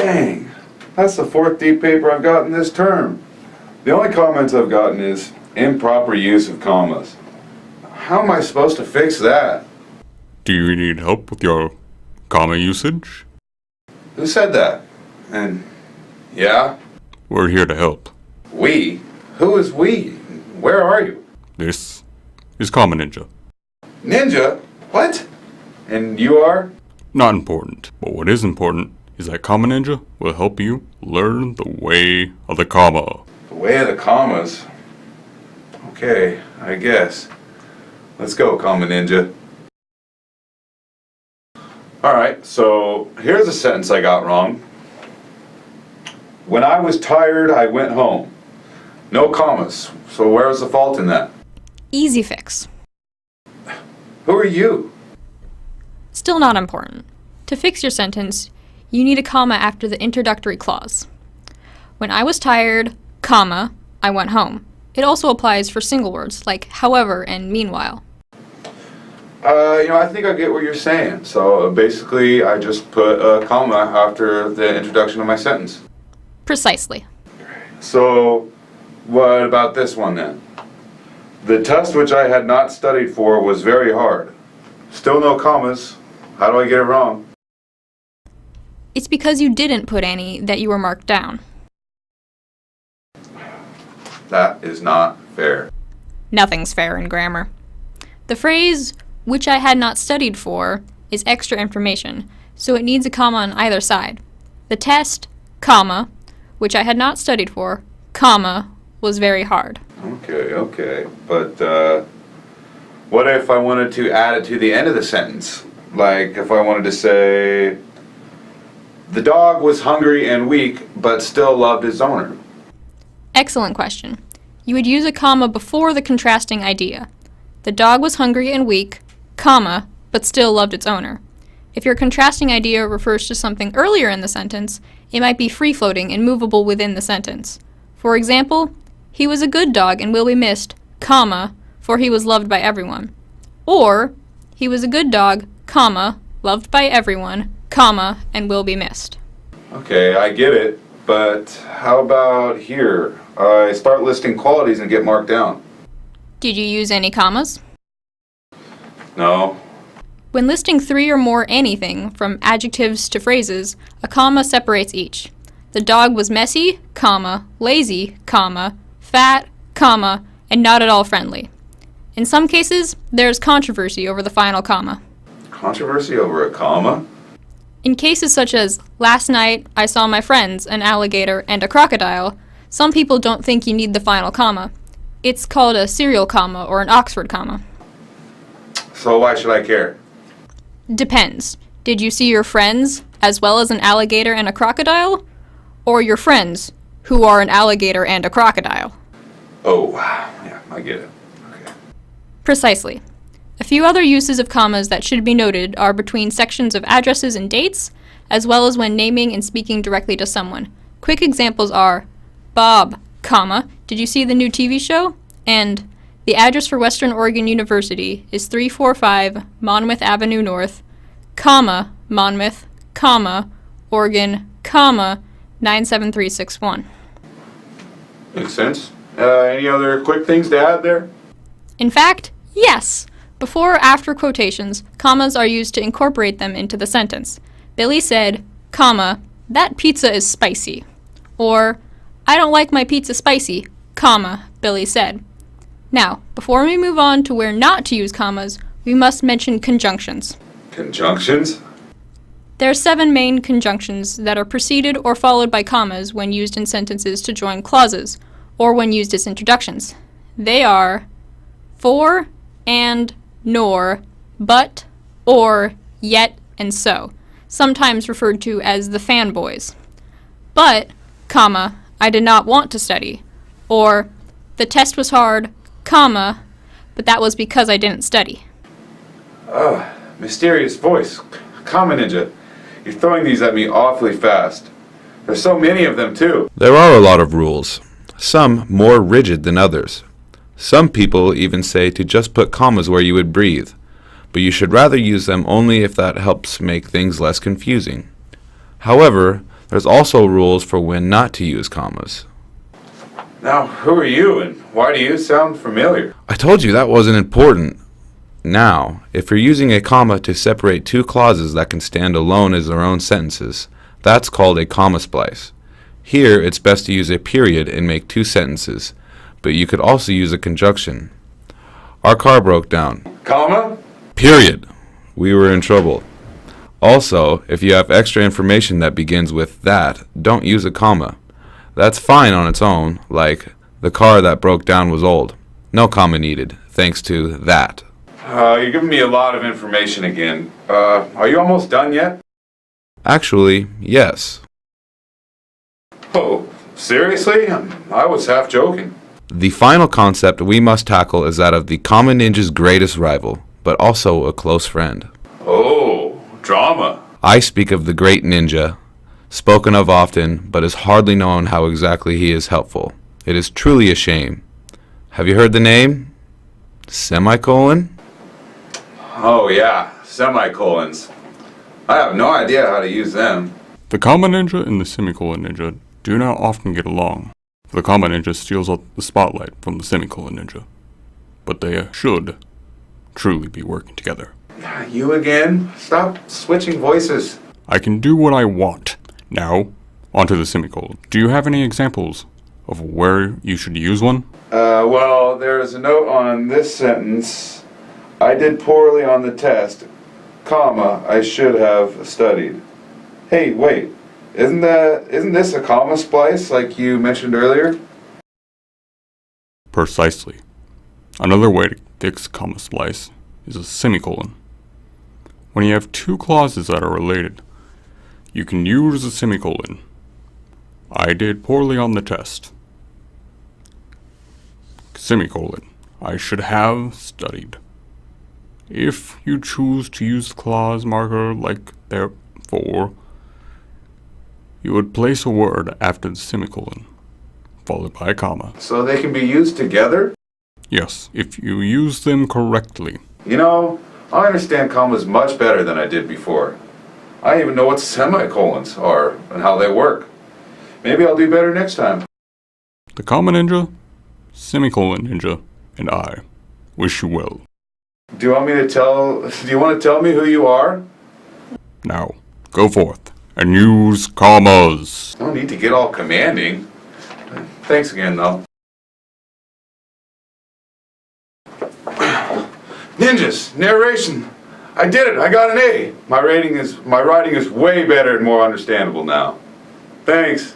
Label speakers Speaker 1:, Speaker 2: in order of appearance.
Speaker 1: Dang, that's the fourth D paper I've gotten this term. The only comments I've gotten is improper use of commas. How am I supposed to fix that?
Speaker 2: Do you need help with your comma usage?
Speaker 1: Who said that? And, yeah?
Speaker 2: We're here to help.
Speaker 1: We? Who is we? Where are you?
Speaker 2: This is Comma Ninja.
Speaker 1: Ninja? What? And you are?
Speaker 2: Not important, but what is important is that Comma Ninja will help you learn the way of the comma.
Speaker 1: The way of the commas? Okay, I guess. Let's go, Comma Ninja. Alright, so here's a sentence I got wrong. When I was tired, I went home. No commas, so where's the fault in that?
Speaker 3: Easy fix.
Speaker 1: Who are you?
Speaker 3: Still not important. To fix your sentence, you need a comma after the introductory clause. When I was tired, comma, I went home. It also applies for single words like however and meanwhile.
Speaker 1: I think I get what you're saying. So basically, I just put a comma after the introduction of my sentence.
Speaker 3: Precisely.
Speaker 1: So, what about this one then? The test which I had not studied for was very hard. Still no commas. How do I get it wrong?
Speaker 3: It's because you didn't put any that you were marked down.
Speaker 1: That is not fair.
Speaker 3: Nothing's fair in grammar. The phrase, which I had not studied for, is extra information, so it needs a comma on either side. The test, comma, which I had not studied for, comma, was very hard.
Speaker 1: Okay. But, what if I wanted to add it to the end of the sentence? Like, if I wanted to say, the dog was hungry and weak, but still loved his owner.
Speaker 3: Excellent question. You would use a comma before the contrasting idea. The dog was hungry and weak, comma, but still loved its owner. If your contrasting idea refers to something earlier in the sentence, it might be free-floating and movable within the sentence. For example, he was a good dog and will be missed, comma, for he was loved by everyone. Or, he was a good dog, comma, loved by everyone, comma, and will be missed.
Speaker 1: Okay, I get it, but how about here? I start listing qualities and get marked down.
Speaker 3: Did you use any commas?
Speaker 1: No.
Speaker 3: When listing 3 or more anything, from adjectives to phrases, a comma separates each. The dog was messy, comma, lazy, comma, fat, comma, and not at all friendly. In some cases, there's controversy over the final comma.
Speaker 1: Controversy over a comma?
Speaker 3: In cases such as, last night I saw my friends, an alligator, and a crocodile, some people don't think you need the final comma. It's called a serial comma or an Oxford comma.
Speaker 1: So why should I care?
Speaker 3: Depends. Did you see your friends, as well as an alligator and a crocodile? Or your friends, who are an alligator and a crocodile?
Speaker 1: Oh, yeah, I get it. Okay.
Speaker 3: Precisely. A few other uses of commas that should be noted are between sections of addresses and dates, as well as when naming and speaking directly to someone. Quick examples are, Bob, comma, did you see the new TV show? And, the address for Western Oregon University is 345 Monmouth Avenue North, comma, Monmouth, comma, Oregon, comma, 97361.
Speaker 1: Makes sense. Any other quick things to add there?
Speaker 3: In fact, yes! Before or after quotations, commas are used to incorporate them into the sentence. Billy said, comma, that pizza is spicy. Or, I don't like my pizza spicy, comma, Billy said. Now, before we move on to where not to use commas, we must mention conjunctions.
Speaker 1: Conjunctions?
Speaker 3: There are 7 main conjunctions that are preceded or followed by commas when used in sentences to join clauses, or when used as introductions. They are for, and, nor, but, or, yet, and so, sometimes referred to as the fanboys. But, comma, I did not want to study, or the test was hard, comma, but that was because I didn't study.
Speaker 1: Mysterious voice. Comma Ninja. You're throwing these at me awfully fast. There's so many of them too.
Speaker 4: There are a lot of rules, some more rigid than others. Some people even say to just put commas where you would breathe, but you should rather use them only if that helps make things less confusing. However, There's also rules for when not to use commas.
Speaker 1: Now, who are you and why do you sound familiar?
Speaker 4: I told you that wasn't important. Now, if you're using a comma to separate two clauses that can stand alone as their own sentences, that's called a comma splice. Here, it's best to use a period and make two sentences, but you could also use a conjunction. Our car broke down.
Speaker 1: Comma?
Speaker 4: Period. We were in trouble. Also, if you have extra information that begins with that, don't use a comma. That's fine on its own, like, the car that broke down was old. No comma needed, thanks to that.
Speaker 1: You're giving me a lot of information again. Are you almost done yet?
Speaker 4: Actually, yes.
Speaker 1: Oh, seriously? I was half joking.
Speaker 4: The final concept we must tackle is that of the common ninja's greatest rival, but also a close friend.
Speaker 1: Oh, drama.
Speaker 4: I speak of the great ninja, spoken of often, but is hardly known how exactly he is helpful. It is truly a shame. Have you heard the name? Semicolon?
Speaker 1: Oh yeah, semicolons. I have no idea how to use them.
Speaker 2: The comma ninja and the semicolon ninja do not often get along. The comma ninja steals out the spotlight from the semicolon ninja, but they should truly be working together.
Speaker 1: You again? Stop switching voices.
Speaker 2: I can do what I want. Now, onto the semicolon. Do you have any examples of where you should use one?
Speaker 1: Well, there's a note on this sentence. I did poorly on the test, comma, I should have studied. Hey, wait, isn't this a comma splice like you mentioned earlier?
Speaker 2: Precisely. Another way to fix comma splice is a semicolon. When you have two clauses that are related, you can use a semicolon. I did poorly on the test. Semicolon. I should have studied. If you choose to use the clause marker like therefore, you would place a word after the semicolon, followed by a comma.
Speaker 1: So they can be used together?
Speaker 2: Yes, if you use them correctly.
Speaker 1: You know, I understand commas much better than I did before. I even know what semicolons are and how they work. Maybe I'll do better next time.
Speaker 2: The comma ninja, semicolon ninja, and I wish you well.
Speaker 1: Do you want to tell me who you are?
Speaker 2: Now, go forth and use commas.
Speaker 1: No need to get all commanding. Thanks again, though. Ninjas, narration. I did it. I got an A. My writing is way better and more understandable now. Thanks.